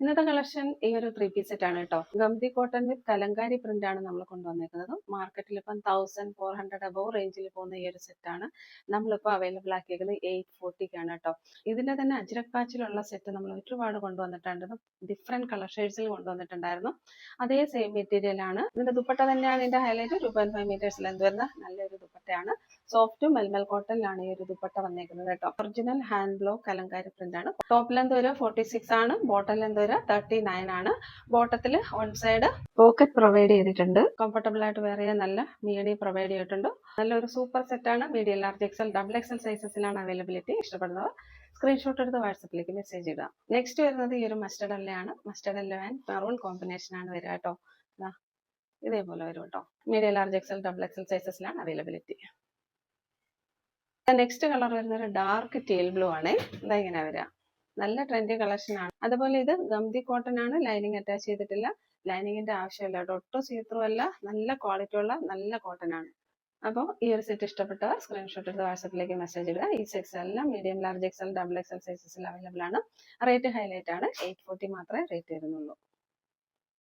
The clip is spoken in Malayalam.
ഇന്നത്തെ കളക്ഷൻ ഈ ഒരു 3 പീസ് സെറ്റ് ആണ് കേട്ടോ. ഗംദി കോട്ടൺ വിത്ത് കലങ്കാരി പ്രിന്റ് ആണ് നമ്മൾ കൊണ്ടുവന്നേക്കുന്നത്. മാർക്കറ്റിൽ ഇപ്പം 1400 അബവ് റേഞ്ചിൽ പോകുന്ന ഈ ഒരു സെറ്റ് ആണ് നമ്മളിപ്പോൾ അവൈലബിൾ ആക്കിയേക്കുന്നത് 840 കേട്ടോ. ഇതിന്റെ തന്നെ അജ്രക് പാച്ചിലുള്ള സെറ്റ് നമ്മൾ ഒരുപാട് കൊണ്ടുവന്നിട്ടുണ്ട്. ഡിഫറെന്റ് കളർ ഷെയ്ഡ്സിൽ കൊണ്ടുവന്നിട്ടുണ്ടായിരുന്നു. അതേ സെയിം മെറ്റീരിയൽ ആണ്. ഇതിന്റെ ദുപ്പട്ട തന്നെയാണ് ഇതിന്റെ ഹൈലൈറ്റ്. 2.5 മീറ്റേഴ്സ് ലെന്ത് വരുന്ന നല്ലൊരു ദുപ്പട്ടയാണ്. സോഫ്റ്റ് മെൽമൽ കോട്ടണിലാണ് ഈ ഒരു ദുപ്പട്ട വന്നേക്കുന്നത് കേട്ടോ. Original hand block kalamkari print ആണ്. ടോപ്പ് ലെന്ത് വരെ 46 ആണ്. ബോട്ടം ലെന്ത് വരെ 39 ആണ്. ബോട്ടത്തിൽ വൺ സൈഡ് പോക്കറ്റ് പ്രൊവൈഡ് ചെയ്തിട്ടുണ്ട്. കംഫർട്ടബിൾ ആയിട്ട് വെയർ ചെയ്യാൻ നല്ല മീഡിയം പ്രൊവൈഡ് ചെയ്തിട്ടുണ്ട്. നല്ലൊരു സൂപ്പർ സെറ്റ് ആണ്. Medium, large, XL, double XL സൈസസിലാണ് അവൈലബിലിറ്റി. ഇഷ്ടപ്പെടുന്നവർ സ്ക്രീൻഷോട്ട് എടുത്ത് വാട്സപ്പിലേക്ക് മെസ്സേജ് ഇടുക. നെക്സ്റ്റ് വരുന്നത് ഈ ഒരു മസ്റ്റർഡ് എല്ലയാണ്. Mustard yellow and maroon combination ആണ് വരിക കേട്ടോ. ഇതേപോലെ വരും കേട്ടോ. Medium, large, XL, double XL സൈസസിലാണ് അവൈലബിലിറ്റി. നെക്സ്റ്റ് കളർ വരുന്നത് ഒരു ഡാർക്ക് ടീൽ ബ്ലൂ ആണ്. ഇതാ ഇങ്ങനെ വരിക. നല്ല ട്രെൻഡി കളക്ഷൻ ആണ്. അതുപോലെ ഇത് ഗംദി കോട്ടൺ ആണ്. ലൈനിങ് അറ്റാച്ച് ചെയ്തിട്ടില്ല. ലൈനിങ്ങിന്റെ ആവശ്യമില്ല കേട്ടോ. ഒട്ടും സീത്രൂ അല്ല. നല്ല ക്വാളിറ്റി ഉള്ള നല്ല കോട്ടൺ ആണ്. അപ്പോൾ ഈ ഒരു സെറ്റ് ഇഷ്ടപ്പെട്ടവർ സ്ക്രീൻഷോട്ട് എടുത്ത് വാട്സപ്പിലേക്ക് മെസ്സേജ് ഇടുക. ഈ സെറ്റ്സ് എല്ലാം medium, large, XL, double XL സൈസസിൽ അവൈലബിൾ ആണ്. റേറ്റ് ഹൈലൈറ്റ് ആണ്. 840 മാത്രമേ റേറ്റ് വരുന്നുള്ളൂ.